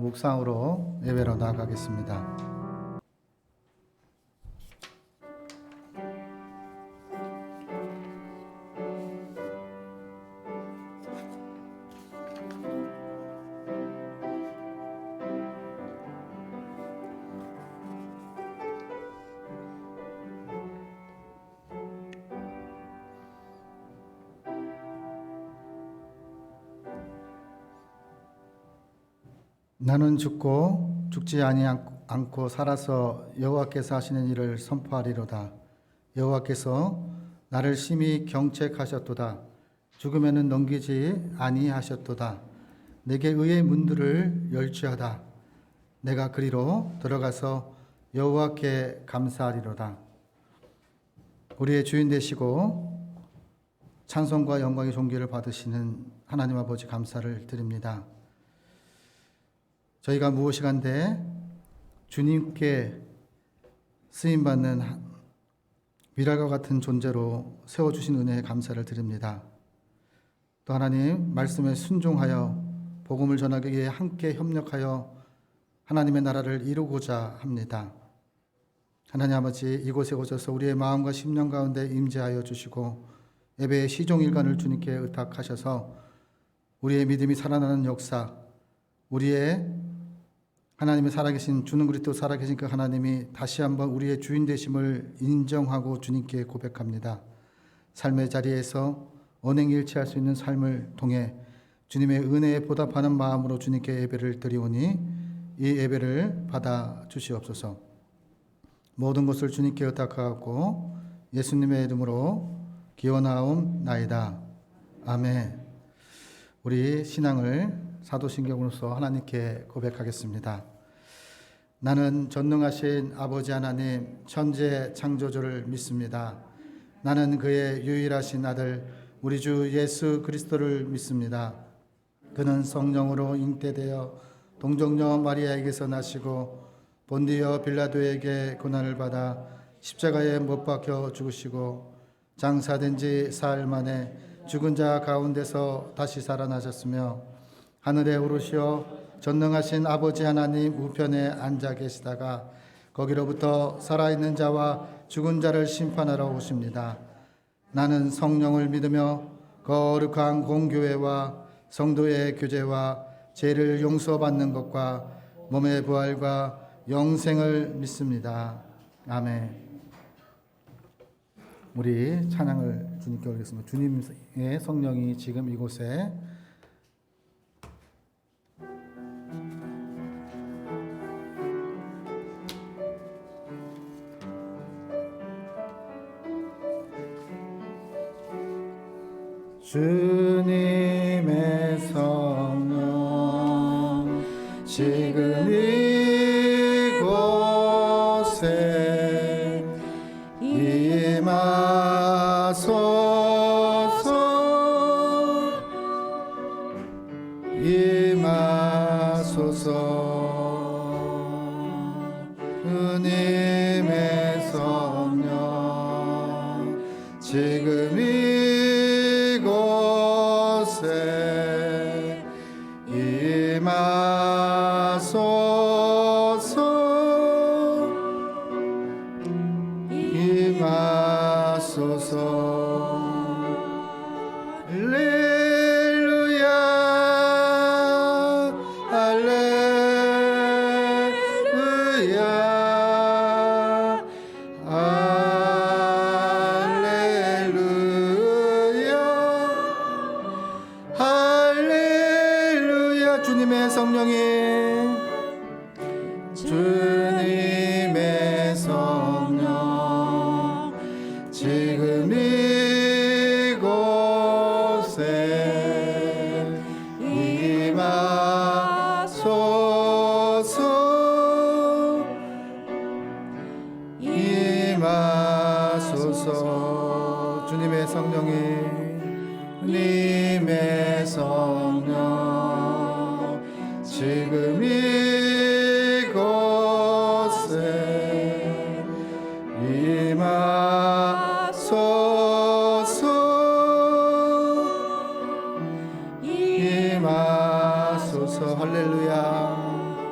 묵상으로 예배로 나아가겠습니다. 나는 죽고 죽지 않고 살아서 여호와께서 하시는 일을 선포하리로다. 여호와께서 나를 심히 경책하셨도다. 죽음에는 넘기지 아니하셨도다. 내게 의의 문들을 열취하다. 내가 그리로 들어가서 여호와께 감사하리로다. 우리의 주인 되시고 찬송과 영광의 존귀를 받으시는 하나님 아버지 감사를 드립니다. 저희가 무엇이간데 주님께 쓰임받는 미랄과 같은 존재로 세워주신 은혜에 감사를 드립니다. 또 하나님 말씀에 순종하여 복음을 전하기 위해 함께 협력하여 하나님의 나라를 이루고자 합니다. 하나님 아버지, 이곳에 오셔서 우리의 마음과 심령 가운데 임재하여 주시고 예배의 시종일관을 주님께 의탁하셔서 우리의 믿음이 살아나는 역사, 우리의 하나님의 살아계신 주는 그리스도 살아계신 그 하나님이 다시 한번 우리의 주인 되심을 인정하고 주님께 고백합니다. 삶의 자리에서 언행일치할 수 있는 삶을 통해 주님의 은혜에 보답하는 마음으로 주님께 예배를 드리오니 이 예배를 받아 주시옵소서. 모든 것을 주님께 의탁하고 예수님의 이름으로 기원하옵나이다. 아멘. 우리 신앙을 사도신경으로서 하나님께 고백하겠습니다. 나는 전능하신 아버지 하나님 천재 창조주를 믿습니다. 나는 그의 유일하신 아들 우리 주 예수 그리스도를 믿습니다. 그는 성령으로 잉태되어 동정녀 마리아에게서 나시고 본디오 빌라도에게 고난을 받아 십자가에 못 박혀 죽으시고 장사된 지 사흘 만에 죽은 자 가운데서 다시 살아나셨으며 하늘에 오르시어 전능하신 아버지 하나님 우편에 앉아 계시다가 거기로부터 살아있는 자와 죽은 자를 심판하러 오십니다. 나는 성령을 믿으며 거룩한 공교회와 성도의 교제와 죄를 용서받는 것과 몸의 부활과 영생을 믿습니다. 아멘. 우리 찬양을 주님께 올리겠습니다. 주님의 성령이 지금 이곳에 주님의 성령 지금 이곳에 임하소서. 주님의 성령 지금 이곳에 임하소서. 할렐루야 할렐루야 할렐루야 할렐루야. 주님의 성령이 주님의 성령 지금 이곳에 임하소서 임하소서. 주님의 성령이 주님의 성령 지금 이곳에 임하소서. 할렐루야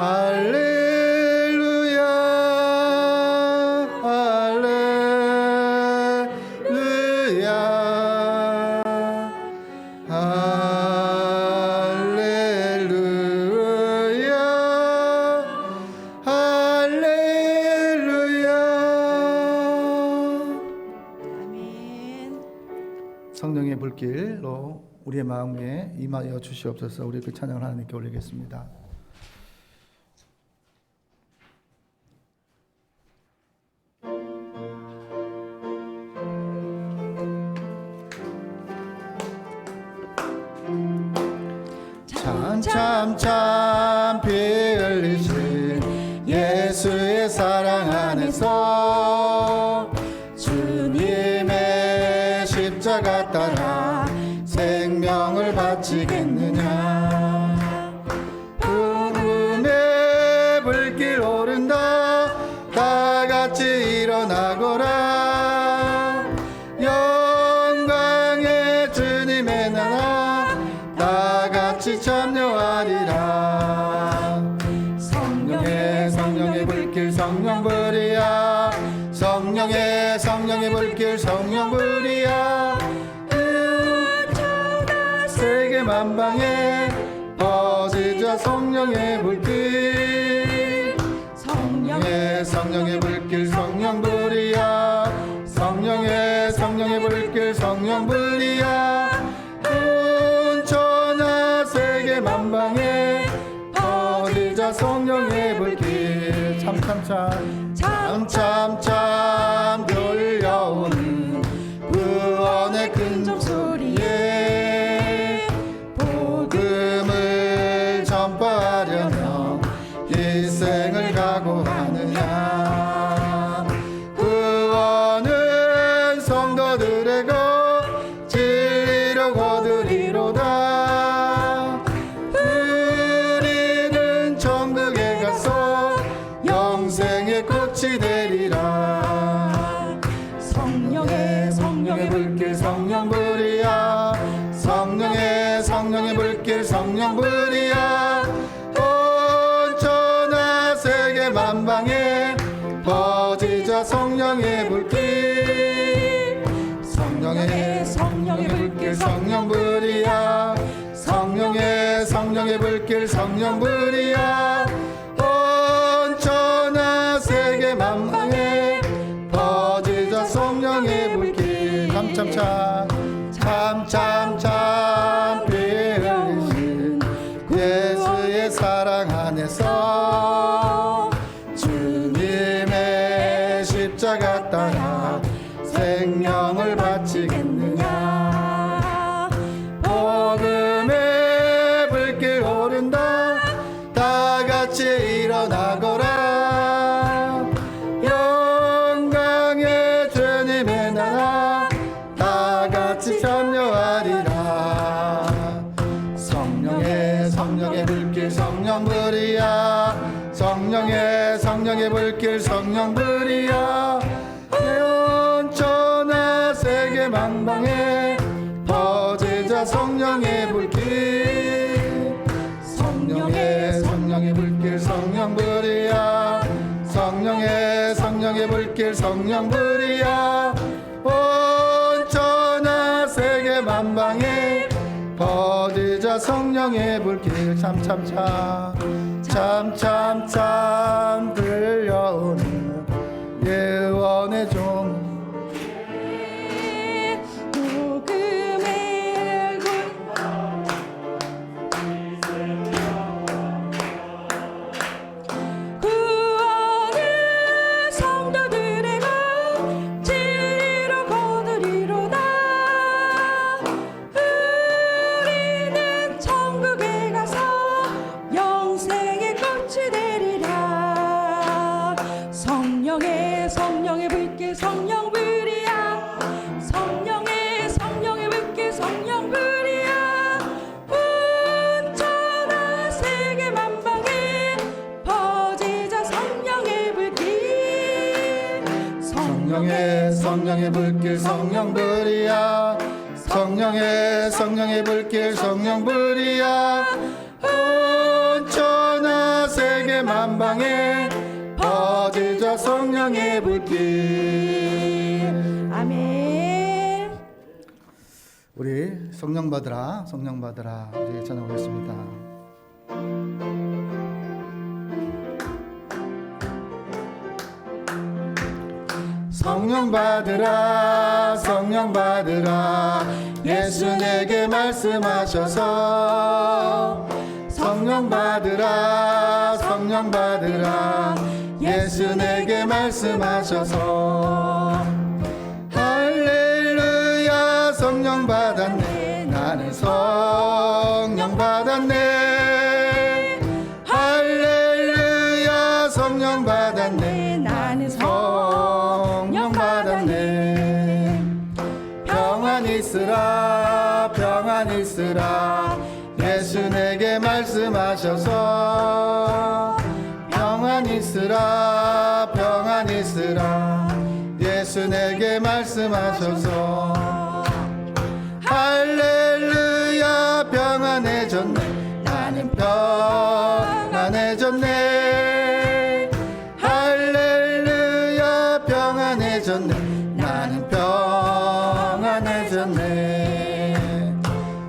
할렐루야 할렐루야 할렐루야 할렐루야. 아멘. 성령의 불길로 우리의 마음에 임하여 주시옵소서. 우리 그 찬양을 하나님께 올리겠습니다. 참 피 흘리신 예수의 사랑 안에서 주님의 십자가 따라 생명을 바치겠느냐. 복음의 불길 오른다 다 같이 일어나거라. 영광의 주님의 나라 다 같이 참여하리라. 성령의 불길 성령불이야. 성령의 불길 성령불이야. 세계 만방에 퍼지자 성령의 불길. 성령의 불길 성령불이야. 성령의 불길 성령불이야. 온 천하 세계 만방에 퍼지자 성령의 불길. 참참참 들려오는 구원의 큰 종소리에 복음을 전파하려며 희생을 각오하느냐. 구원은 성도들의 것 진리로 거두리로다. 우리는 천국에 가서 영생의 꽃이 되리라. 성령의 불길 성령불이야. 성령의 불길 성령불이야. 온 천하 세계 만방에 퍼지자 성령의 불길. 성령의 불길 성령불이야. 성령의 불길 성령불이야. 온 천하 세계 만방에 퍼지자 성령의 불길. 참참참 피 흘리신 예수의 사랑 안에서 주님의 십자가 따라 생명을 바치겠느냐. 복음의 불길 오른다 다 같이 일어나거라. 영광의 주님의 나라 다 같이 참여하리라. 성령의 불길 성령불이야. 성령의 불길 성령불이야. 온 천하 세계 만방에 퍼지자 성령의 불길. 성령의 불길 성령불이야. 성령의 불길 성령불이야. 온 천하 세계 만방에 퍼지자 성령의 불길. 참참참 들려오는 예언의 종. 성령의 불길 성령불이야. 성령의 불길 성령불이야. 온 천하 세계 만방에 퍼지자 성령의 불길. 성령의 불길 성령불이야. 성령의 불길 성령불이야. 온 천하 세계 만방에 퍼지자 성령의 불길. 아멘. 우리 성령 받으라, 성령 받으라, 우리 찬양하겠습니다. 성령 받으라, 성령 받으라, 예수 내게 말씀하셔서. 성령 받으라, 성령 받으라, 예수 내게 말씀하셔서. 할렐루야, 성령 받았네, 나는 성령 받았네. 할렐루야, 성령 받았네, 나는 성령 받았네. 평안 있으라, 평안 있으라, 예수 내게 말씀하셔서. 평안 있으라, 평안 있으라, 예수 내게 말씀하셔서. 할렐루야, 평안해졌네, 나는 평안해졌네. 할렐루야, 평안해졌네, 나는 평안해졌네.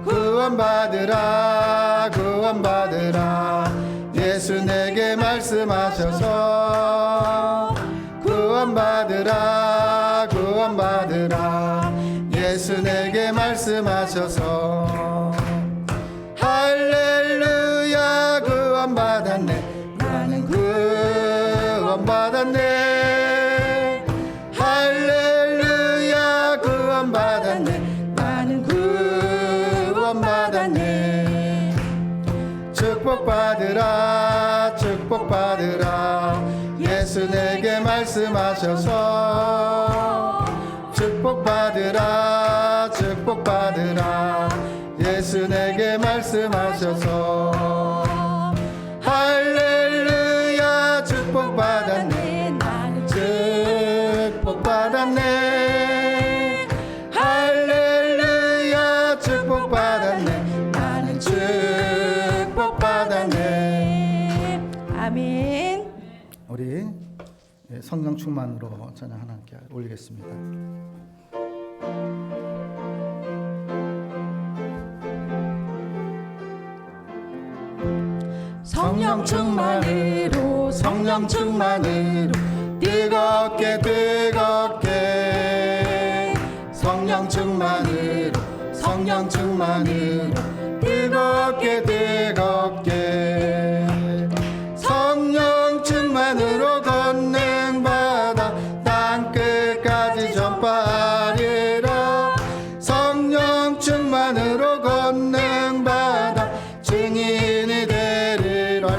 구원받으라, 구원받으라, 예수 내게 말씀하셔서. 구원받으라, 구원받으라, 예수 내게 말씀하셔서. 할렐루야, 구원받았네, 나는 구원받았네. 할렐루야, 구원받았네, 나는 구원받았네. 축복받으라, 축복받으라, 예수 내게 말씀하셔서. 축복받으라, 축복받으라, 예수 내게 말씀하셔서. 할렐루야, 축복받았네, 나는 축복받았네. 할렐루야, 축복받았네, 나는 축복받았네. 아멘. 우리 성령 충만으로 찬양 하나님께 올리겠습니다. 성령 충만으로, 성령 충만으로, 뜨겁게 뜨겁게. 성령 충만으로, 성령 충만으로, 뜨겁게 뜨겁게. 성령 충만으로 권능 받아 땅끝까지 전파하리라. 성령 충만으로 권능 받아 증인이 되리라.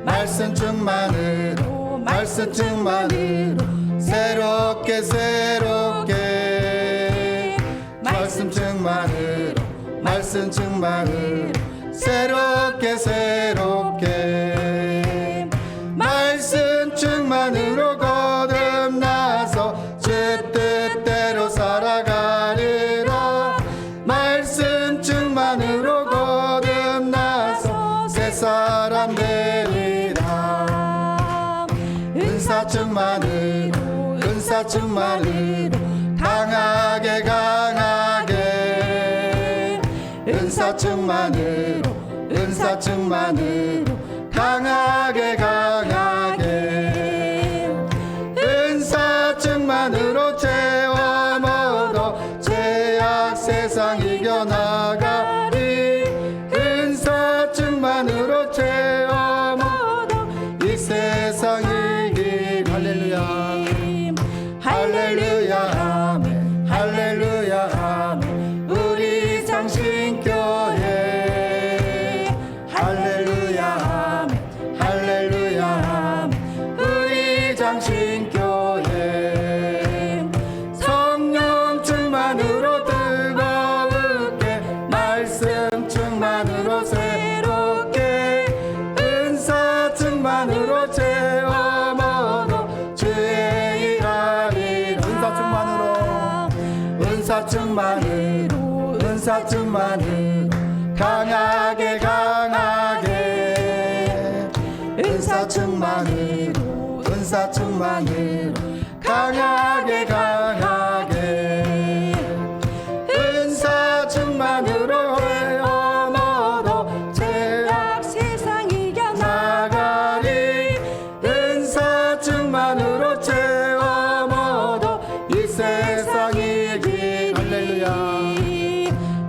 말씀 충만으로, 말씀 충만으로, 새롭게 새롭게. 말씀 충만으로, 말씀 충만으로, 새롭게 새롭게. 말씀 충만으로 거듭나서 주 뜻대로 살아가리라. 말씀 충만으로 거듭나서 새 사람 되리라. 은사 충만으로, 은사 충만으로, 강하게 강하게. 은사 충만으로, 은사 충만으로, 강하게 강하게. 은사 충만으로 채워 먹어 죄악 세상 이겨나가리. 은사 충만으로 채워 먹어 이 세상 이기리. 할렐루야, 할렐루야, 아멘. 할렐루야, 아멘. 우리 장신교회. 할렐루야, 아멘. 할렐루야, 아멘. 우리 장신교회. 성령 충만으로 뜨겁게, 말씀 충만으로 새롭게. 은사 충만으로 채워 먹어 주의 일하리라. 은사 충만으로, 은사 충만으로, 은사 충만으로, 강하게 강하게. 충만으로 은사 충만으로 강하게 강하게 은사 충만으로 헤엄어도 죄악 세상 이겨나가리 은사 충만으로 채워어도 이 세상 이길 할렐루야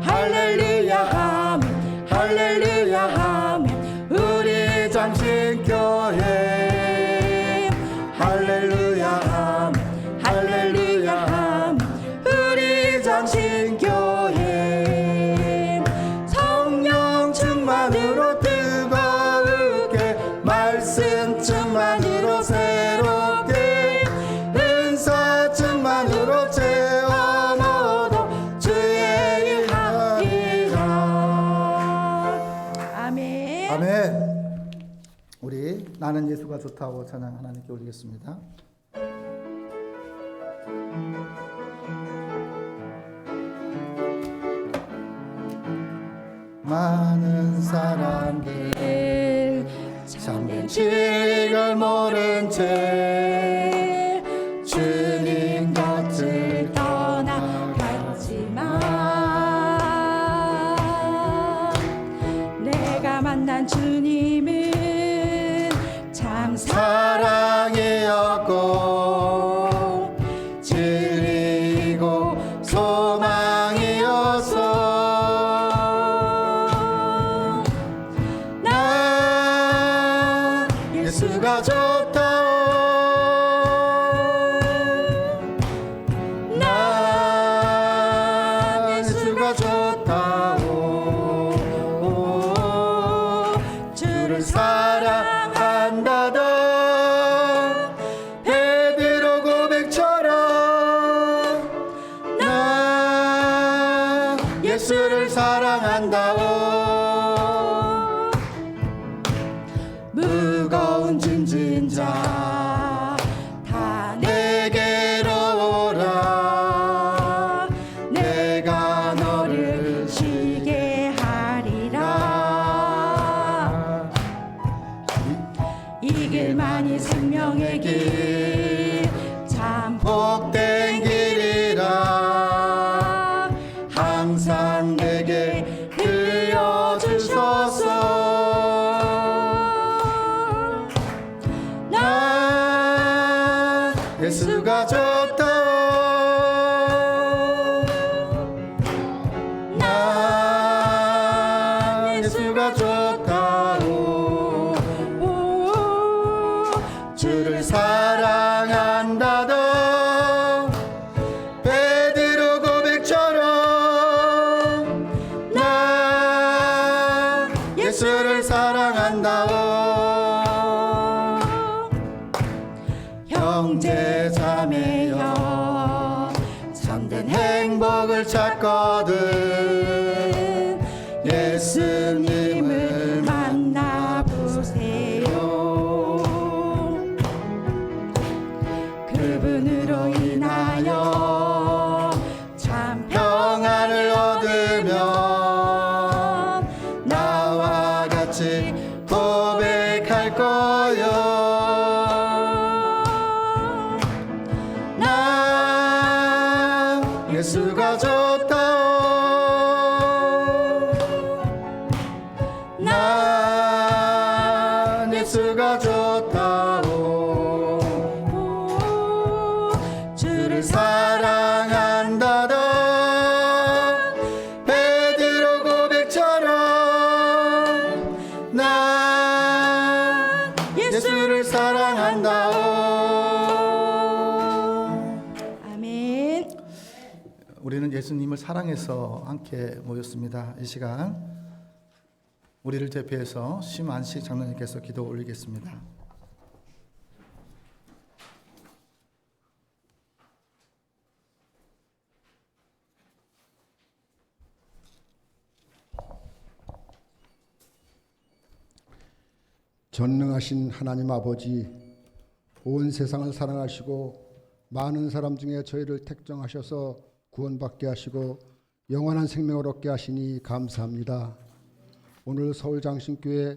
할렐루야 하면 할렐루야 하면 우리 장신교회 할렐루야 하면 우리 장신교회 성령 충만으로 뜨거우게 말씀 충만으로 새롭게 은사 충만으로 채워어도 주의 일 하리라. 아멘. 아멘. 우리 나는 예수가 좋다고 찬양 하나님께 올리겠습니다. 많은 사람들 참된 진리를 모른 채 주님 곁을 떠나갔지만 내가 만난 주님은 참 사랑이었고 진리고 소망이었어. 나 예수가 좋다. 나 예수가 좋다오. 주를 사랑한다던 베드로 고백처럼 나 예수를 사랑한다오. 무거운 짐진 자 다 내게로 오라. 내가 너를 쉬게 하리라. 이 길만이 생명의 길 참 복된 길이라 항상 내게 들려주소서. 나 예수가 좋다. 나 예수가 좋다오. 주를 사랑한다던 베드로 고백처럼 나 예수를 사랑한다오. 형제 자매여 참된 행복을 찾거든 예수님을 만나보세요. 그분으로 인하여 참 평안을 얻으면 나와 같이 고백할 거요. 나 예수가 좋다. 나 예수가 좋다오. 주를 사랑한다던 베드로 고백처럼 나 예수를 사랑한다오. 아멘. 우리는 예수님을 사랑해서 함께 모였습니다. 이 시간 우리를 대표해서 심안식 장로님께서 기도 올리겠습니다. 전능하신 하나님 아버지, 온 세상을 사랑하시고 많은 사람 중에 저희를 택정하셔서 구원받게 하시고 영원한 생명을 얻게 하시니 감사합니다. 오늘 서울장신교회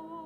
홀로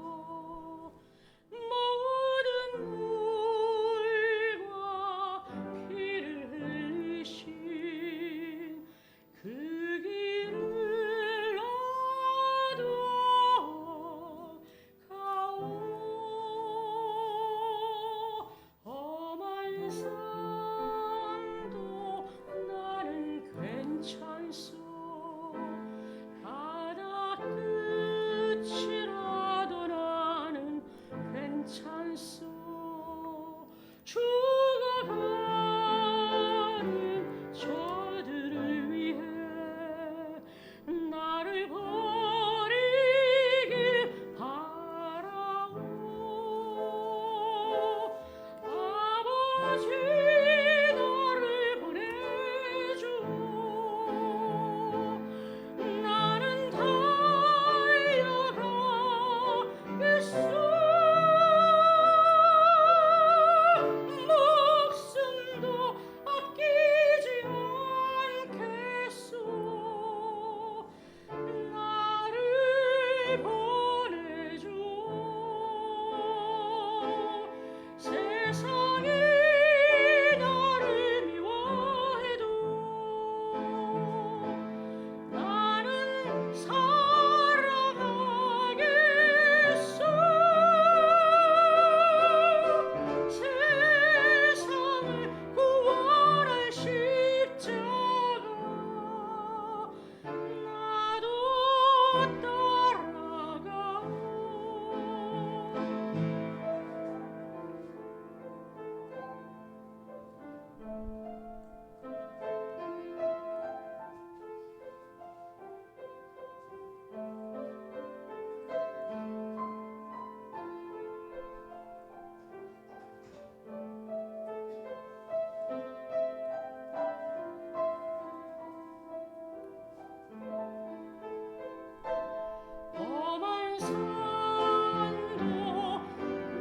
산도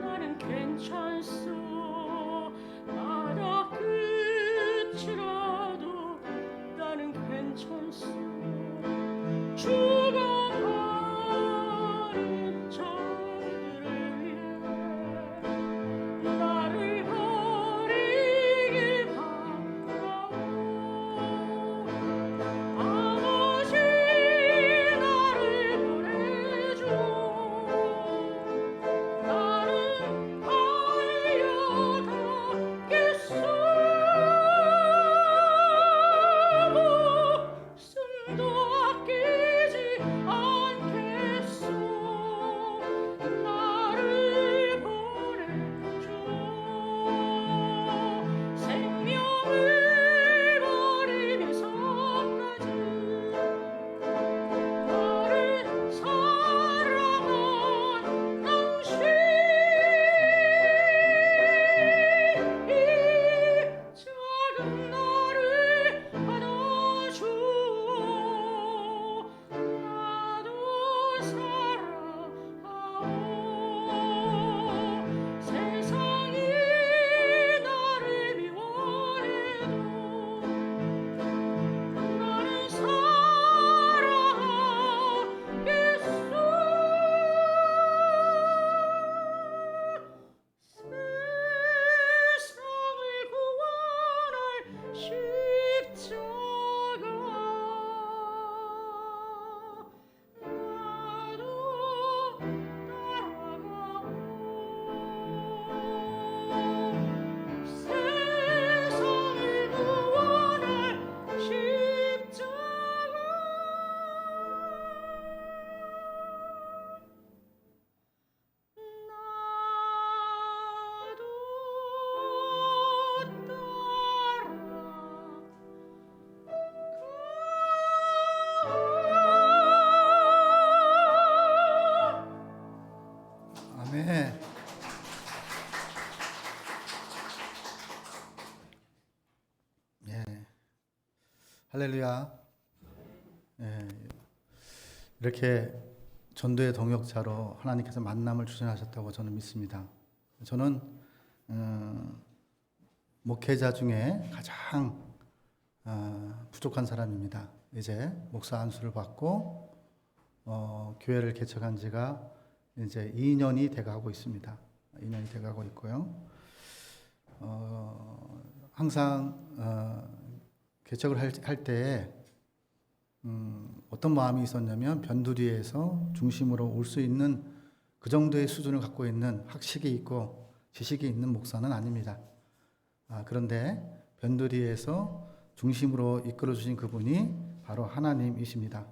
나는 괜찮소. 바다 끝이라도 나는 괜찮소. 죽어가는 저들을 위해 나를 버리기 바라오. 아버지 나를 보내줘. 나는 달려가겠소. 숨도 아끼지 않겠소. 나를 보내줘. 생명을 버리면서까지 나를 사랑한 당신, 이 작은 나를 받아주오. 나도 사랑하오. 세상이 나를 미워해도 나는 사랑하겠소. 세상을 구원할 십자가 나도 따라가오. 세상을 구원할 십자가 나도 따라가. 아멘. 예. 할렐루야. 예. 이렇게 전도의 동역자로 하나님께서 만남을 주선하셨다고 저는 믿습니다. 저는 목회자 중에 가장 부족한 사람입니다. 이제 목사 안수를 받고 교회를 개척한 지가 이제 2년이 돼가고 있습니다. 2년이 돼가고 있고요. 항상 개척을 할 때에 어떤 마음이 있었냐면 변두리에서 중심으로 올 수 있는 그 정도의 수준을 갖고 있는 학식이 있고 지식이 있는 목사는 아닙니다. 그런데 변두리에서 중심으로 이끌어 주신 그분이 바로 하나님이십니다.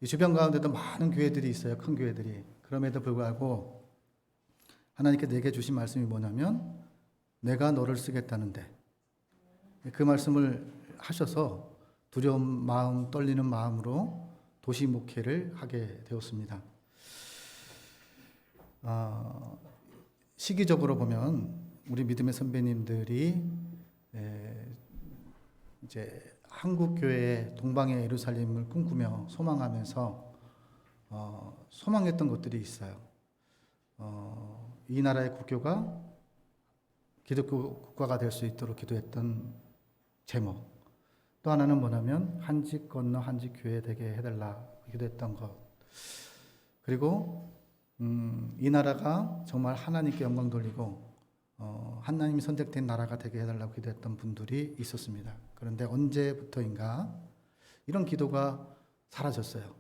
이 주변 가운데도 많은 교회들이 있어요. 큰 교회들이. 그럼에도 불구하고 하나님께 내게 주신 말씀이 뭐냐면 내가 너를 쓰겠다는데, 그 말씀을 하셔서 두려운 마음, 떨리는 마음으로 도시 목회를 하게 되었습니다. 시기적으로 보면 우리 믿음의 선배님들이 이제 한국 교회의 동방의 예루살렘을 꿈꾸며 소망하면서 소망했던 것들이 있어요. 이 나라의 국교가 기독교 국가가 될 수 있도록 기도했던 제목. 또 하나는 뭐냐면 한 집 건너 한 집 교회 되게 해달라 기도했던 것. 그리고 이 나라가 정말 하나님께 영광 돌리고 하나님이 선택된 나라가 되게 해달라고 기도했던 분들이 있었습니다. 그런데 언제부터인가 이런 기도가 사라졌어요.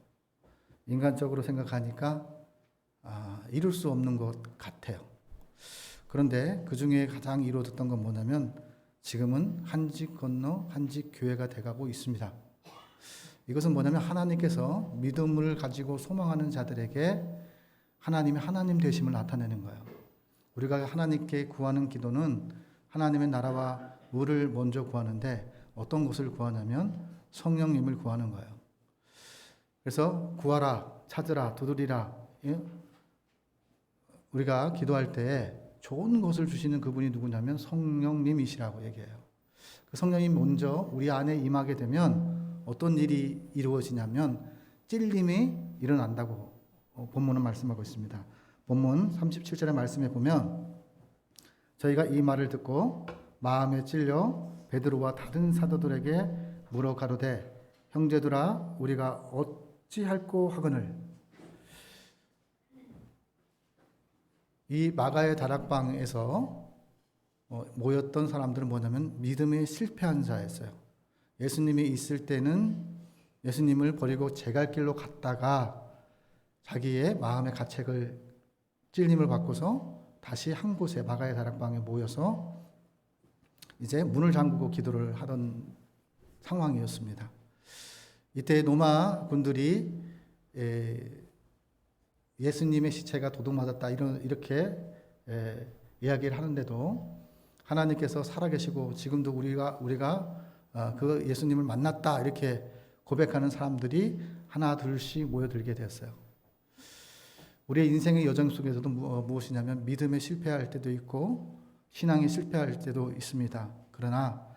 인간적으로 생각하니까 이룰 수 없는 것 같아요. 그런데 그 중에 가장 이루어졌던 건 뭐냐면 지금은 한 집 건너 한 집 교회가 돼가고 있습니다. 이것은 뭐냐면 하나님께서 믿음을 가지고 소망하는 자들에게 하나님의 하나님 되심을 나타내는 거예요. 우리가 하나님께 구하는 기도는 하나님의 나라와 의를 먼저 구하는데 어떤 것을 구하냐면 성령님을 구하는 거예요. 그래서 구하라, 찾으라, 두드리라. 우리가 기도할 때 좋은 것을 주시는 그분이 누구냐면 성령님이시라고 얘기해요. 그 성령이 먼저 우리 안에 임하게 되면 어떤 일이 이루어지냐면 찔림이 일어난다고 본문은 말씀하고 있습니다. 본문 37절의 말씀에 보면 저희가 이 말을 듣고 마음에 찔려 베드로와 다른 사도들에게 물어 가로되 형제들아 우리가 어찌할꼬 하거늘. 이 마가의 다락방에서 모였던 사람들은 뭐냐면 믿음에 실패한 자였어요. 예수님이 있을 때는 예수님을 버리고 제갈 길로 갔다가 자기의 마음의 가책을 찔림을 받고서 다시 한 곳에 마가의 다락방에 모여서 이제 문을 잠그고 기도를 하던 상황이었습니다. 이때 로마 군들이 예수님의 시체가 도둑맞았다 이렇게 이야기를 하는데도 하나님께서 살아계시고 지금도 우리가 그 예수님을 만났다 이렇게 고백하는 사람들이 하나 둘씩 모여들게 되었어요. 우리의 인생의 여정 속에서도 무엇이냐면 믿음에 실패할 때도 있고 신앙에 실패할 때도 있습니다. 그러나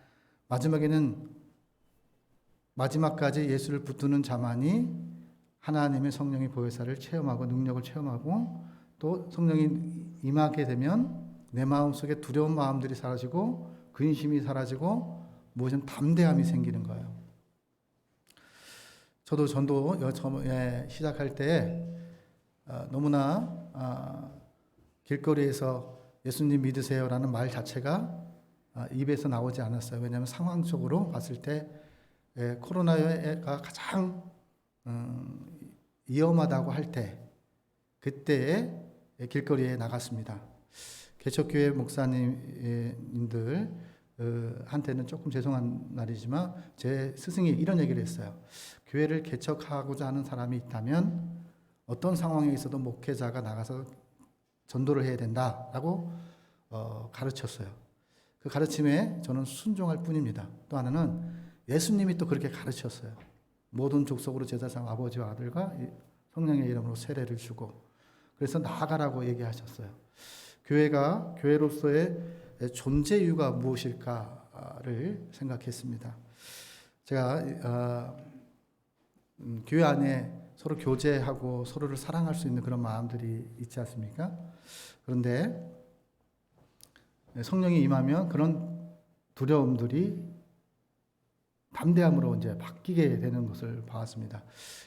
마지막까지 예수를 붙드는 자만이 하나님의 성령의 보혜사를 체험하고 능력을 체험하고 또 성령이 임하게 되면 내 마음속에 두려운 마음들이 사라지고 근심이 사라지고 무엇은 담대함이 생기는 거예요. 저도 전도 시작할 때 너무나 길거리에서 예수님 믿으세요라는 말 자체가 입에서 나오지 않았어요. 왜냐하면 상황적으로 봤을 때 코로나가 가장 위험하다고 할 때 그때에 길거리에 나갔습니다. 개척교회 목사님들 한테는 조금 죄송한 말이지만 제 스승이 이런 얘기를 했어요. 교회를 개척하고자 하는 사람이 있다면 어떤 상황에 있어도 목회자가 나가서 전도를 해야 된다라고 가르쳤어요. 그 가르침에 저는 순종할 뿐입니다. 또 하나는 예수님이 또 그렇게 가르쳤어요. 모든 족속으로 제자상 아버지와 아들과 성령의 이름으로 세례를 주고 그래서 나아가라고 얘기하셨어요. 교회로서의 존재 이유가 무엇일까를 생각했습니다. 제가 교회 안에 서로 교제하고 서로를 사랑할 수 있는 그런 마음들이 있지 않습니까? 그런데 성령이 임하면 그런 두려움들이 담대함으로 이제 바뀌게 되는 것을 봤습니다.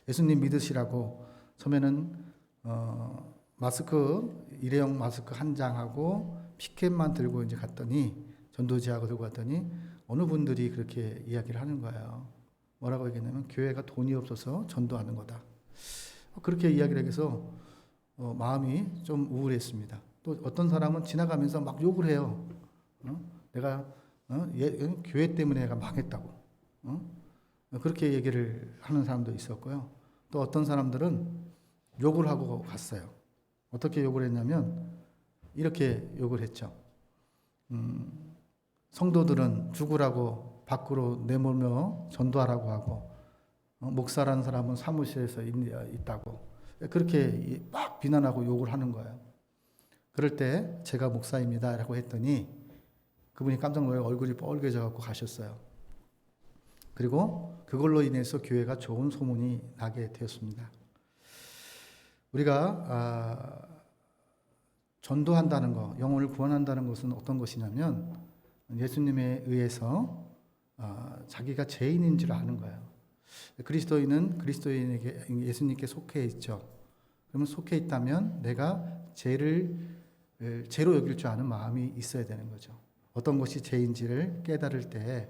예수님 믿으시라고 처음에는 일회용 마스크 한 장하고 피켓만 들고 이제 갔더니 전도지하고 들고 갔더니 어느 분들이 그렇게 이야기를 하는 거예요. 뭐라고 얘기했냐면 교회가 돈이 없어서 전도하는 거다. 그렇게 이야기를 해서 마음이 좀 우울했습니다. 또 어떤 사람은 지나가면서 막 욕을 해요. 내가 교회 때문에 내가 망했다고. 그렇게 얘기를 하는 사람도 있었고요. 또 어떤 사람들은 욕을 하고 갔어요. 어떻게 욕을 했냐면 이렇게 욕을 했죠. 성도들은 죽으라고 밖으로 내몰며 전도하라고 하고 목사라는 사람은 사무실에서 있다고 그렇게 막 비난하고 욕을 하는 거예요. 그럴 때 제가 목사입니다 라고 했더니 그분이 깜짝 놀라 얼굴이 빨개져 갖고 가셨어요. 그리고 그걸로 인해서 교회가 좋은 소문이 나게 되었습니다. 우리가 전도한다는 것, 영혼을 구원한다는 것은 어떤 것이냐면 예수님에 의해서 자기가 죄인인 줄 아는 거예요. 그리스도인은 그리스도인에게 예수님께 속해 있죠. 그러면 속해 있다면 내가 죄로 여길 줄 아는 마음이 있어야 되는 거죠. 어떤 것이 죄인지를 깨달을 때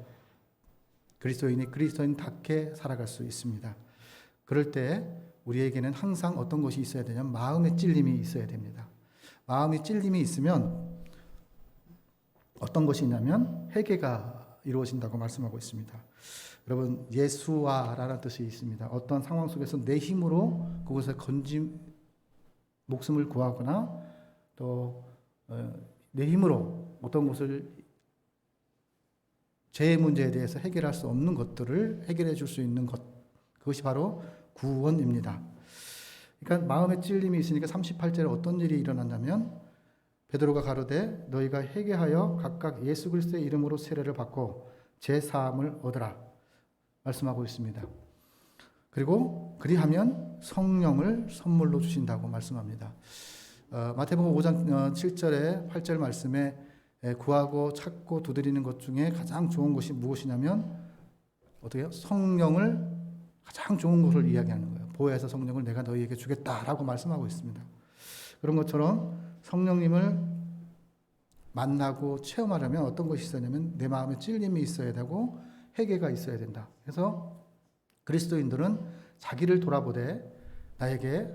그리스도인이 그리스도인답게 살아갈 수 있습니다. 그럴 때 우리에게는 항상 어떤 것이 있어야 되냐면 마음의 찔림이 있어야 됩니다. 마음의 찔림이 있으면 어떤 것이 있냐면 회개가 이루어진다고 말씀하고 있습니다. 여러분 예수와라는 뜻이 있습니다. 어떤 상황 속에서 내 힘으로 그것을 목숨을 구하거나 또 내 힘으로 어떤 것을 죄의 문제에 대해서 해결할 수 없는 것들을 해결해 줄 수 있는 것, 그것이 바로 구원입니다. 그러니까 마음의 찔림이 있으니까 38절에 어떤 일이 일어난다면 베드로가 가로되 너희가 회개하여 각각 예수 그리스도의 이름으로 세례를 받고 제 사함을 얻으라 말씀하고 있습니다. 그리고 그리하면 성령을 선물로 주신다고 말씀합니다. 마태복음 5장 7절에 8절 말씀에 구하고 찾고 두드리는 것 중에 가장 좋은 것이 무엇이냐면 어떻게요? 성령을 가장 좋은 것을 이야기하는 거예요. 보혜사 성령을 내가 너희에게 주겠다라고 말씀하고 있습니다. 그런 것처럼 성령님을 만나고 체험하려면 어떤 것이 있어야냐면 내 마음에 찔림이 있어야 되고 회개가 있어야 된다. 그래서 그리스도인들은 자기를 돌아보되 나에게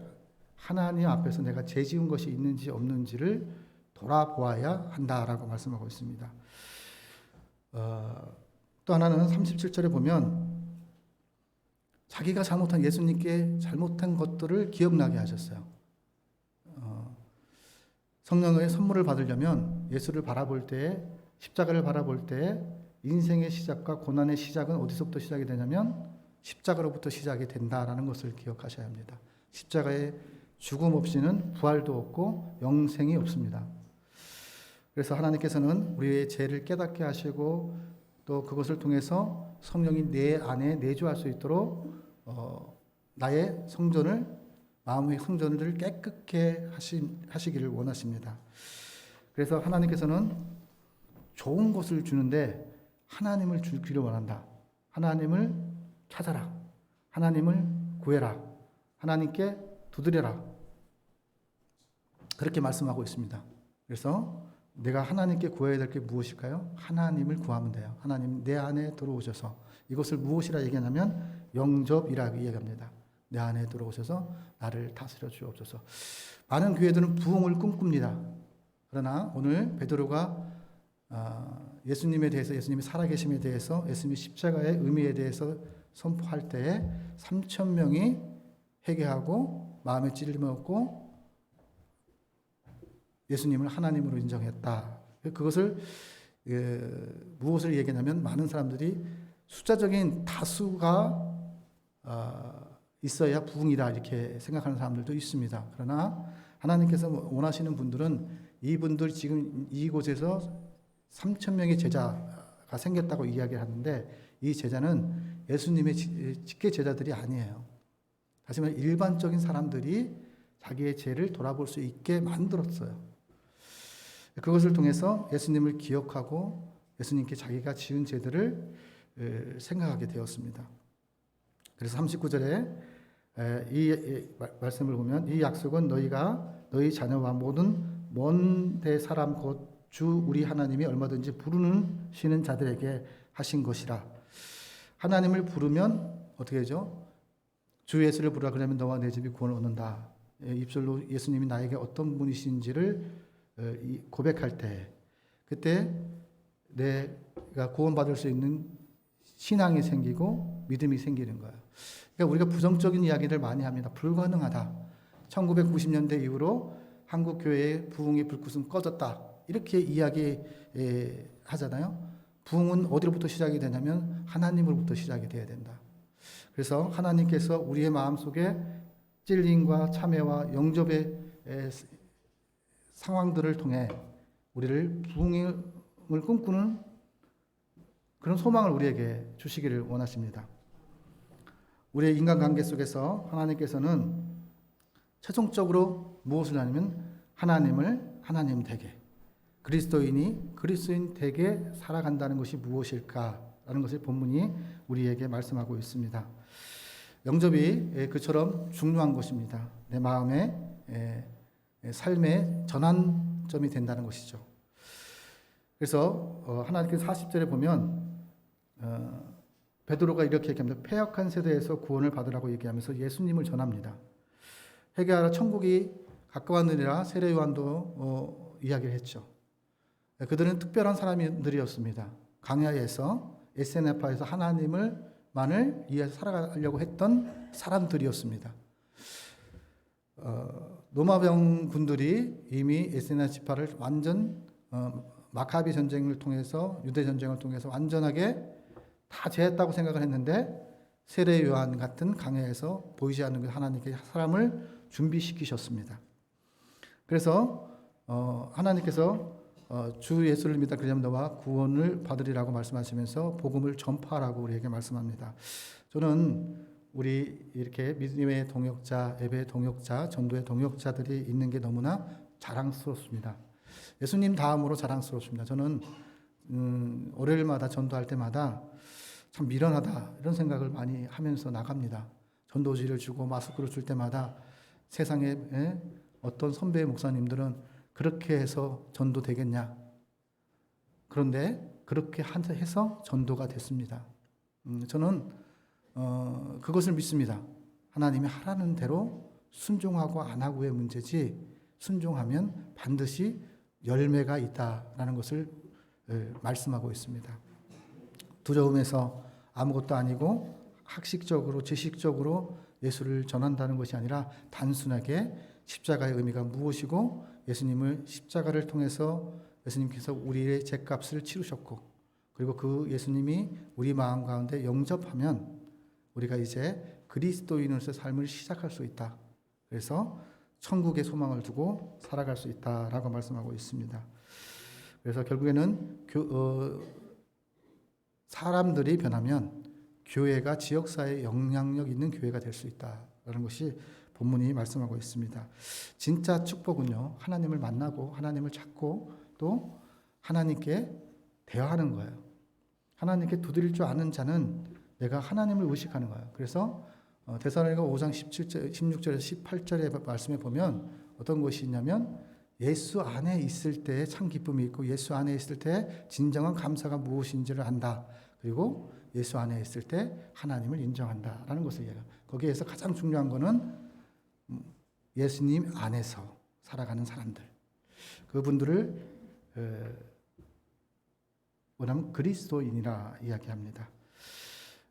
하나님 앞에서 내가 죄 지은 것이 있는지 없는지를 돌아보아야 한다라고 말씀하고 있습니다. 또 하나는 37절에 보면 자기가 잘못한 예수님께 잘못한 것들을 기억나게 하셨어요. 성령의 선물을 받으려면 예수를 바라볼 때, 십자가를 바라볼 때 인생의 시작과 고난의 시작은 어디서부터 시작이 되냐면 십자가로부터 시작이 된다라는 것을 기억하셔야 합니다. 십자가의 죽음 없이는 부활도 없고 영생이 없습니다. 그래서 하나님께서는 우리의 죄를 깨닫게 하시고 또 그것을 통해서 성령이 내 안에 내주할 수 있도록 나의 성전을 마음의 성전을 깨끗게 하시기를 원하십니다. 그래서 하나님께서는 좋은 것을 주는데 하나님을 주기를 원한다. 하나님을 찾아라. 하나님을 구해라. 하나님께 두드려라. 그렇게 말씀하고 있습니다. 그래서 내가 하나님께 구해야 될 게 무엇일까요? 하나님을 구하면 돼요. 하나님 내 안에 들어오셔서 이것을 무엇이라 얘기하냐면 영접이라고 얘기합니다. 내 안에 들어오셔서 나를 다스려 주옵소서. 많은 교회들은 부흥을 꿈꿉니다. 그러나 오늘 베드로가 예수님에 대해서, 예수님이 살아계심에 대해서, 예수님의 십자가의 의미에 대해서 선포할 때에 3,000명이 회개하고 마음에 찔림을 얻고 예수님을 하나님으로 인정했다. 그것을 무엇을 얘기하냐면 많은 사람들이 숫자적인 다수가 있어야 부흥이다 이렇게 생각하는 사람들도 있습니다. 그러나 하나님께서 원하시는 분들은 이분들 지금 이곳에서 3,000명의 제자가 생겼다고 이야기하는데 이 제자는 예수님의 직계 제자들이 아니에요. 다시 말해 일반적인 사람들이 자기의 죄를 돌아볼 수 있게 만들었어요. 그것을 통해서 예수님을 기억하고 예수님께 자기가 지은 죄들을 생각하게 되었습니다. 그래서 39절에 이 말씀을 보면 이 약속은 너희 자녀와 모든 먼 데 사람 곧 주 우리 하나님이 얼마든지 부르시는 자들에게 하신 것이라. 하나님을 부르면 어떻게 하죠? 주 예수를 부르라 그러면 너와 내 집이 구원을 얻는다. 입술로 예수님이 나에게 어떤 분이신지를 고백할 때 그때 내가 구원받을 수 있는 신앙이 생기고 믿음이 생기는 거예요. 그러니까 우리가 부정적인 이야기를 많이 합니다. 불가능하다. 1990년대 이후로 한국 교회의 부흥의 불꽃은 꺼졌다. 이렇게 이야기하잖아요. 부흥은 어디로부터 시작이 되냐면 하나님으로부터 시작이 돼야 된다. 그래서 하나님께서 우리의 마음속에 찔림과 참회와 영접의 상황들을 통해 우리를 부흥을 꿈꾸는 그런 소망을 우리에게 주시기를 원하십니다. 우리의 인간관계 속에서 하나님께서는 최종적으로 무엇을 하냐면 하나님을 하나님 되게 그리스도인이 그리스도인 되게 살아간다는 것이 무엇일까라는 것을 본문이 우리에게 말씀하고 있습니다. 영접이 그처럼 중요한 것입니다. 내 마음의 삶의 전환점이 된다는 것이죠. 그래서 하나님께서 40절에 보면 베드로가 이렇게 얘기합니다. 패역한 세대에서 구원을 받으라고 얘기하면서 예수님을 전합니다. 회개하라 천국이 가까웠느니라 세례 요한도 이야기를 했죠. 그들은 특별한 사람들이었습니다. 광야에서 에스네파에서 하나님을만을 위해서 살아가려고 했던 사람들이었습니다. 로마병 군들이 이미 에스네 지파를 완전 마카비 전쟁을 통해서 유대 전쟁을 통해서 완전하게 다 제했다고 생각을 했는데 세례 요한 같은 강야에서 보이지 않는 하나님께 사람을 준비시키셨습니다. 그래서 하나님께서 주 예수를 믿다 그러면 너와 구원을 받으리라고 말씀하시면서 복음을 전파하라고 우리에게 말씀합니다. 저는 우리 이렇게 믿음의 동역자, 예배의 동역자, 전도의 동역자들이 있는 게 너무나 자랑스럽습니다. 예수님 다음으로 자랑스럽습니다. 저는 월요일마다 전도할 때마다 참 미련하다 이런 생각을 많이 하면서 나갑니다. 전도지를 주고 마스크를 줄 때마다 세상에 어떤 선배 목사님들은 그렇게 해서 전도 되겠냐? 그런데 그렇게 해서 전도가 됐습니다. 저는 그것을 믿습니다. 하나님이 하라는 대로 순종하고 안 하고의 문제지 순종하면 반드시 열매가 있다라는 것을 말씀하고 있습니다. 두려움에서 아무것도 아니고 학식적으로 지식적으로 예수를 전한다는 것이 아니라 단순하게 십자가의 의미가 무엇이고 예수님을 십자가를 통해서 예수님께서 우리의 죄값을 치르셨고 그리고 그 예수님이 우리 마음 가운데 영접하면 우리가 이제 그리스도인으로서 삶을 시작할 수 있다. 그래서 천국의 소망을 두고 살아갈 수 있다라고 말씀하고 있습니다. 그래서 결국에는 사람들이 변하면 교회가 지역사회에 영향력 있는 교회가 될 수 있다라는 것이 본문이 말씀하고 있습니다. 진짜 축복은요, 하나님을 만나고 하나님을 찾고 또 하나님께 대화하는 거예요. 하나님께 두드릴 줄 아는 자는 내가 하나님을 의식하는 거예요. 그래서 데살로니가 5장 17절, 16절에서 18절의 말씀에 보면 어떤 것이 있냐면 예수 안에 있을 때에 참 기쁨이 있고 예수 안에 있을 때 진정한 감사가 무엇인지를 안다. 그리고 예수 안에 있을 때 하나님을 인정한다라는 것을 얘기해요. 거기에서 가장 중요한 거는 예수님 안에서 살아가는 사람들. 그분들을 뭐냐면 그리스도인이라 이야기합니다.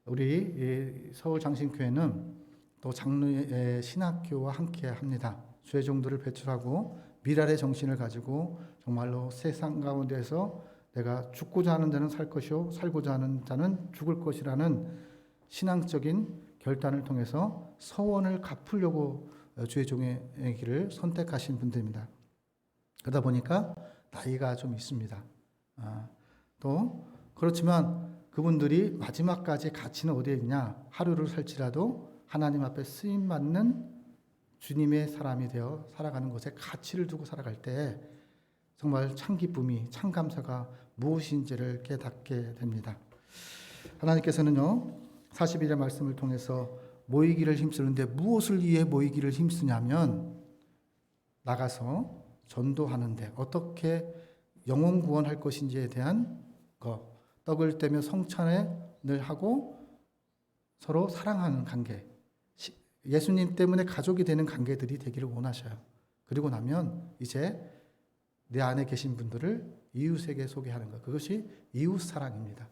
우리 서울 장신교회는 또 장로의 신학교와 함께 합니다. 죄종들을 배출하고 미랄의 정신을 가지고 정말로 세상 가운데서 내가 죽고자 하는 자는 살 것이요 살고자 하는 자는 죽을 것이라는 신앙적인 결단을 통해서 서원을 갚으려고 죄종의 길을 선택하신 분들입니다. 그러다 보니까 나이가 좀 있습니다. 또 그렇지만 그분들이 마지막까지 가치는 어디에 있냐? 하루를 살지라도 하나님 앞에 쓰임 받는 주님의 사람이 되어 살아가는 것에 가치를 두고 살아갈 때 정말 참 기쁨이, 참 감사가 무엇인지를 깨닫게 됩니다. 하나님께서는요, 40일의 말씀을 통해서 모이기를 힘쓰는데 무엇을 위해 모이기를 힘쓰냐면 나가서 전도하는데 어떻게 영혼 구원할 것인지에 대한 것, 떡을 떼며 성찬을 하고 서로 사랑하는 관계, 예수님 때문에 가족이 되는 관계들이 되기를 원하셔요. 그리고 나면 이제 내 안에 계신 분들을 이웃에게 소개하는 것, 그것이 이웃 사랑입니다.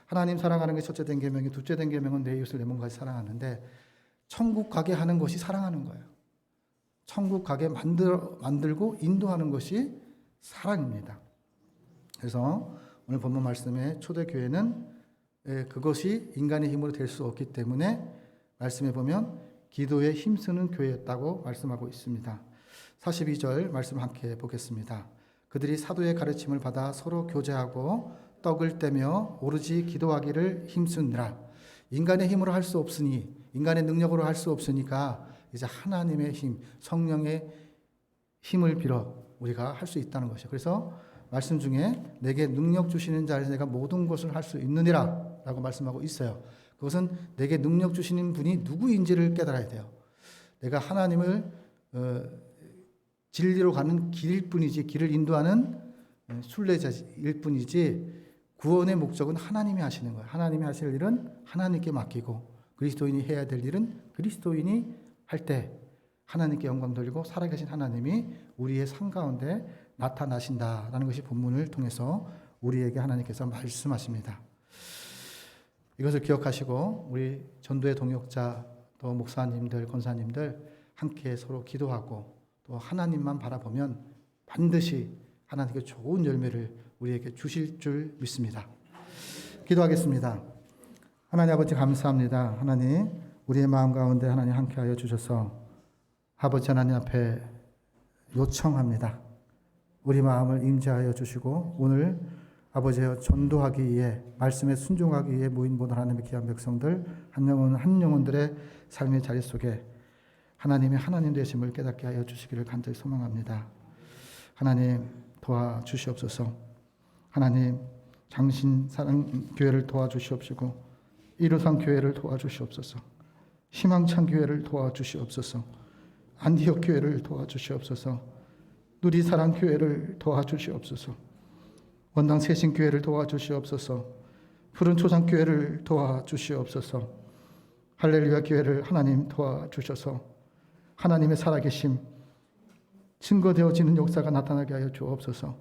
하나님 사랑하는 게 첫째 된 계명이, 둘째 된 계명은 내 이웃을 내 몸같이 사랑하는데 천국 가게 하는 것이 사랑하는 거예요. 천국 가게 만들고 인도하는 것이 사랑입니다. 그래서 오늘 본문 말씀에 초대교회는 그것이 인간의 힘으로 될 수 없기 때문에 말씀에 보면 기도에 힘쓰는 교회였다고 말씀하고 있습니다. 42절 말씀 함께 보겠습니다. 그들이 사도의 가르침을 받아 서로 교제하고 떡을 떼며 오로지 기도하기를 힘쓰느라. 인간의 힘으로 할 수 없으니, 인간의 능력으로 할 수 없으니까 이제 하나님의 힘, 성령의 힘을 빌어 우리가 할 수 있다는 것이죠. 그래서 말씀 중에 내게 능력 주시는 자에서 내가 모든 것을 할 수 있느니라 라고 말씀하고 있어요. 그것은 내게 능력 주시는 분이 누구인지를 깨달아야 돼요. 내가 하나님을 진리로 가는 길일 뿐이지, 길을 인도하는 순례자일 뿐이지 구원의 목적은 하나님이 하시는 거예요. 하나님이 하실 일은 하나님께 맡기고 그리스도인이 해야 될 일은 그리스도인이 할 때 하나님께 영광 돌리고 살아계신 하나님이 우리의 삶 가운데 나타나신다라는 것이 본문을 통해서 우리에게 하나님께서 말씀하십니다. 이것을 기억하시고 우리 전도의 동역자 또 목사님들, 권사님들 함께 서로 기도하고 또 하나님만 바라보면 반드시 하나님께 좋은 열매를 우리에게 주실 줄 믿습니다. 기도하겠습니다. 하나님 아버지 감사합니다. 하나님 우리의 마음 가운데 하나님 함께하여 주셔서 아버지 하나님 앞에 요청합니다. 우리 마음을 임재하여 주시고 오늘 아버지여 전도하기 위해 말씀에 순종하기 위해 모인 모든 하나님의 귀한 백성들 한 영혼 한 영혼들의 삶의 자리 속에 하나님의 하나님 되심을 깨닫게 하여 주시기를 간절히 소망합니다. 하나님 도와주시옵소서. 하나님 장신 사랑 교회를 도와주시옵시고 이루상 교회를 도와주시옵소서. 희망찬 교회를 도와주시옵소서. 안디옥 교회를 도와주시옵소서. 누리사랑 교회를 도와주시옵소서. 원당 세신 교회를 도와주시옵소서. 푸른 초장 교회를 도와주시옵소서. 할렐루야 교회를 하나님 도와주셔서 하나님의 살아계심 증거되어지는 역사가 나타나게 하여 주옵소서.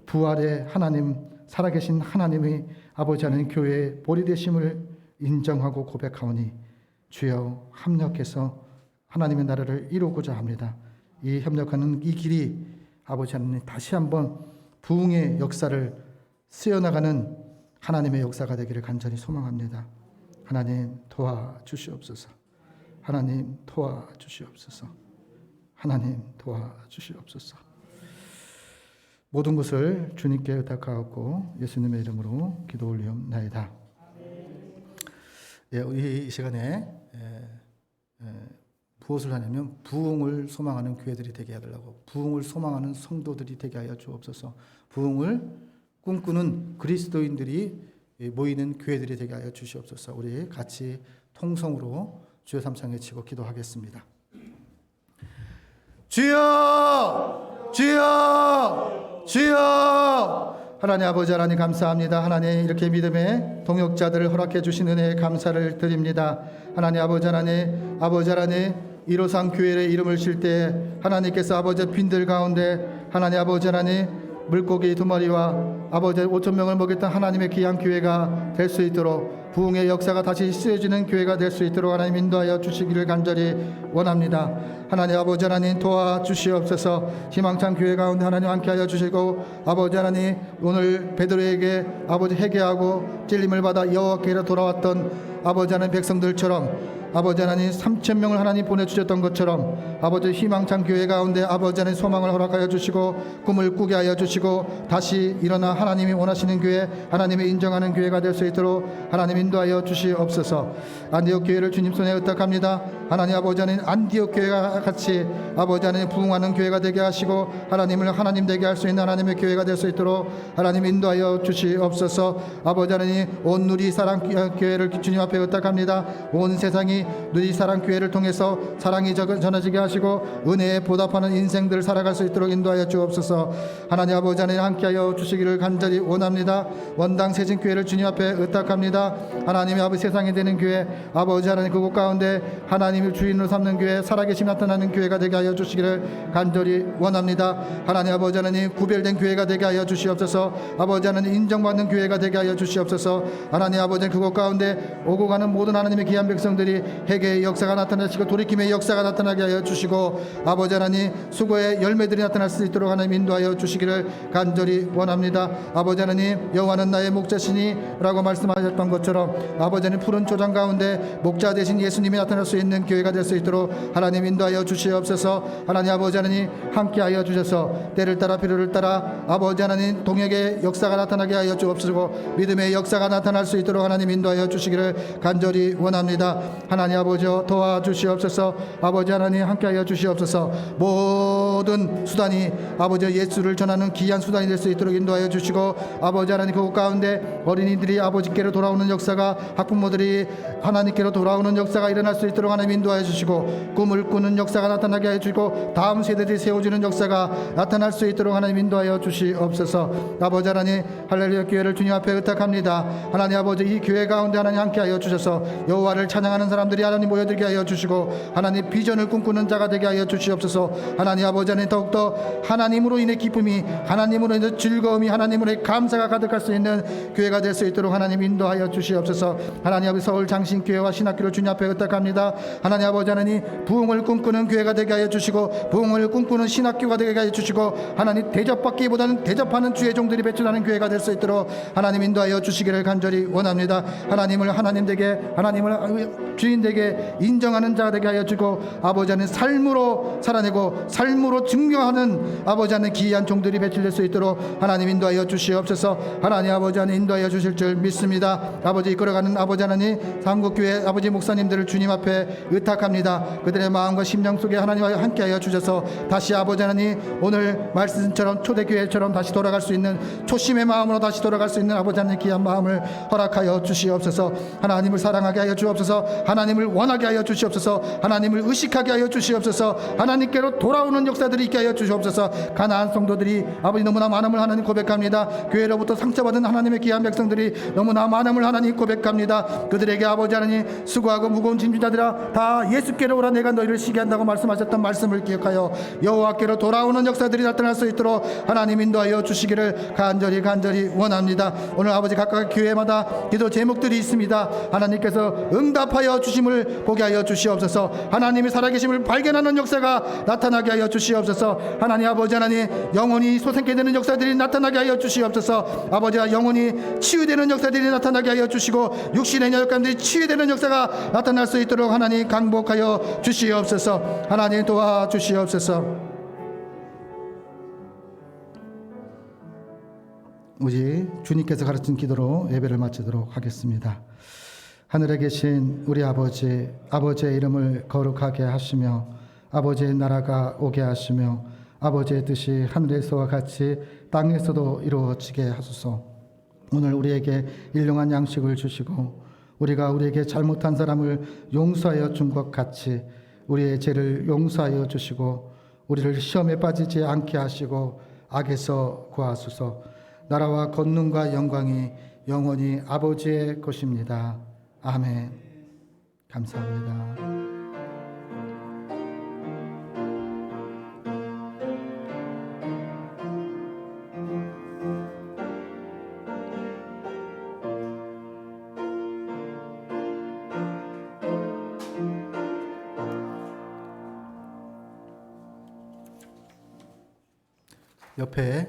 부활의 하나님, 살아계신 하나님의 아버지 하나님 교회의 보리 되심을 인정하고 고백하오니 주여 합력해서 하나님의 나라를 이루고자 합니다. 이 협력하는 이 길이 아버지 하나님 다시 한번 부흥의 역사를 쓰여나가는 하나님의 역사가 되기를 간절히 소망합니다. 하나님 도와주시옵소서. 하나님 도와주시옵소서. 하나님 도와주시옵소서. 모든 것을 주님께 의탁하옵고 예수님의 이름으로 기도 올리옵나이다. 이 시간에 무엇을 하냐면 부흥을 소망하는 교회들이 되게 하려고, 부흥을 소망하는 성도들이 되게 하여 주옵소서. 부흥을 꿈꾸는 그리스도인들이 모이는 교회들이 되게 하여 주시옵소서. 우리 같이 통성으로 주여 삼창 외치고 기도하겠습니다. 주여, 주여, 주여. 하나님 아버지 하나님 감사합니다. 하나님 이렇게 믿음의 동역자들을 허락해 주신 은혜에 감사를 드립니다. 하나님 아버지 하나님, 아버지 하나님 이로상 교회의 이름을 실 때 하나님께서 아버지 빈들 가운데 하나님 아버지 하나님 물고기 2마리와 아버지 5,000명을 먹였던 하나님의 귀한 교회가 될 수 있도록 부흥의 역사가 다시 쓰여지는 교회가 될 수 있도록 하나님 인도하여 주시기를 간절히 원합니다. 하나님 아버지 하나님 도와주시옵소서. 희망찬 교회 가운데 하나님 함께하여 주시고 아버지 하나님 오늘 베드로에게 아버지 회개하고 찔림을 받아 여호와께로 돌아왔던 아버지 하나님 백성들처럼 아버지 하나님 3,000명을 하나님 보내주셨던 것처럼 아버지 희망찬 교회 가운데 아버지 하나님 소망을 허락하여 주시고 꿈을 꾸게 하여 주시고 다시 일어나 하나님이 원하시는 교회, 하나님이 인정하는 교회가 될 수 있도록 하나님 인도하여 주시옵소서. 안디옥 교회를 주님 손에 의탁합니다. 하나님 아버지 하나님 안디옥 교회가 같이 아버지 하나님 부흥하는 교회가 되게 하시고 하나님을 하나님 되게 할 수 있는 하나님의 교회가 될 수 있도록 하나님 인도하여 주시옵소서. 아버지 하나님 온 누리사랑 교회를 주님 앞에 의탁합니다. 온 세상이 누리사랑 교회를 통해서 사랑이 전해지게 하시고 은혜에 보답하는 인생들을 살아갈 수 있도록 인도하여 주옵소서. 하나님 아버지 하나님 함께하여 주시기를 간절히 원합니다. 원당 세진교회를 주님 앞에 의탁합니다. 하나님의 아버지 세상이 되는 교회, 아버지 하나님 그곳 가운데 하나님을 주인으로 삼는 교회, 살아계심 나타나는 교회가 되게 하여 주시기를 간절히 원합니다. 하나님 아버지 하나님 구별된 교회가 되게 하여 주시옵소서. 아버지 하나님 인정받는 교회가 되게 하여 주시옵소서. 하나님 아버지 그곳 가운데 오고 가는 모든 하나님의 귀한 백성들이 회개의 역사가 나타나시고 돌이킴의 역사가 나타나게 하여 주시고 아버지 하나님 수고의 열매들이 나타날 수 있도록 하나님 인도하여 주시기를 간절히 원합니다. 아버지 하나님 여호와는 나의 목자시니 라고 말씀하셨던 것처럼 아버지 하나님 푸른 초장 가운데 목자 되신 예수님이 나타날 수 있는 교회가 될 수 있도록 하나님 인도하여 주시옵소서. 하나님 아버지 하나님 함께하여 주셔서 때를 따라 필요를 따라 아버지 하나님 동역의 역사가 나타나게 하여 주옵소서. 믿음의 역사가 나타날 수 있도록 하나님 인도하여 주시기를 간절히 원합니다. 하나님 아버지 도와주시옵소서. 아버지 하나님 함께하여 주시옵소서. 모든 수단이 아버지 예수를 전하는 귀한 수단이 될 수 있도록 인도하여 주시고 아버지 하나님 그곳 가운데 어린이들이 아버지께로 돌아오는 역사가, 학부모들이 하나님께로 돌아오는 역사가 일어날 수 있도록 하나님 인도하여 주시고 꿈을 꾸는 역사가 나타나게 하여 주시고 다음 세대들이 세워지는 역사가 나타날 수 있도록 하나님 인도하여 주시옵소서. 아버지 하나님 할렐루야 교회를 주님 앞에 의탁합니다. 하나님 아버지 이 교회 가운데 하나님 함께하여 주셔서 여호와를 찬양하는 사람들이 하나님 모여들게 하여 주시고 하나님 비전을 꿈꾸는 자가 되게 하여 주시옵소서. 하나님 아버지 하나님 더욱더 하나님으로 인해 기쁨이, 하나님으로 인해 즐거움이, 하나님으로 인해 감사가 가득할 수 있는 교회가 될 수 있도록 하나님 인도하여 주시옵소서. 하나님 아버지 서울 장신교회와 신학교를 주님 앞에 의탁합니다. 하나님 아버지 하나님 부흥을 꿈꾸는 교회가 되게 하여 주시고 부흥을 꿈꾸는 신학교가 되게 하여 주시고 하나님 대접받기보다는 대접하는 주의 종들이 배출하는 교회가 될 수 있도록 하나님 인도하여 주시기를 간절히 원합니다. 하나님을 하나님 되게, 하나님을 주님 주인에게 인정하는 자가 되게 하여 주고 아버지 하나님 삶으로 살아내고 삶으로 증명하는 아버지 하나님 기이한 종들이 배출될 수 있도록 하나님 인도하여 주시옵소서. 하나님 아버지 하나님 인도하여 주실 줄 믿습니다. 아버지 이끌어가는 아버지 하나님 한국교회 아버지 목사님들을 주님 앞에 의탁합니다. 그들의 마음과 심령 속에 하나님과 함께하여 주셔서 다시 아버지 하나님 오늘 말씀처럼 초대교회처럼 다시 돌아갈 수 있는 초심의 마음으로 다시 돌아갈 수 있는 아버지 하나님 귀한 마음을 허락하여 주시옵소서. 하나님을 사랑하게 하여 주옵소서. 하나님을 원하게 하여 주시옵소서. 하나님을 의식하게 하여 주시옵소서. 하나님께로 돌아오는 역사들이 있게 하여 주시옵소서. 가나안 성도들이 아버지 너무나 많음을 하나님 고백합니다. 교회로부터 상처받은 하나님의 귀한 백성들이 너무나 많음을 하나님 고백합니다. 그들에게 아버지 하나님 수고하고 무거운 짐진자들아 다 예수께로 오라 내가 너희를 쉬게 한다고 말씀하셨던 말씀을 기억하여 여호와께로 돌아오는 역사들이 나타날 수 있도록 하나님 인도하여 주시기를 간절히 원합니다. 오늘 아버지 각각 교회마다 기도 제목들이 있습니다. 하나님께서 응답하여 주심을 보게 하여 주시옵소서. 하나님이 살아계심을 발견하는 역사가 나타나게 하여 주시옵소서. 하나님 아버지 하나님 영혼이 소생케 되는 역사들이 나타나게 하여 주시옵소서. 아버지와 영혼이 치유되는 역사들이 나타나게 하여 주시고 육신의 연약감들이 치유되는 역사가 나타날 수 있도록 하나님 강복하여 주시옵소서. 하나님 도와주시옵소서. 우리 주님께서 가르친 기도로 예배를 마치도록 하겠습니다. 하늘에 계신 우리 아버지, 아버지의 이름을 거룩하게 하시며 아버지의 나라가 오게 하시며 아버지의 뜻이 하늘에서와 같이 땅에서도 이루어지게 하소서. 오늘 우리에게 일용할 양식을 주시고 우리가 우리에게 잘못한 사람을 용서하여 준 것 같이 우리의 죄를 용서하여 주시고 우리를 시험에 빠지지 않게 하시고 악에서 구하소서. 나라와 권능과 영광이 영원히 아버지의 것입니다. 아멘. 감사합니다. 옆에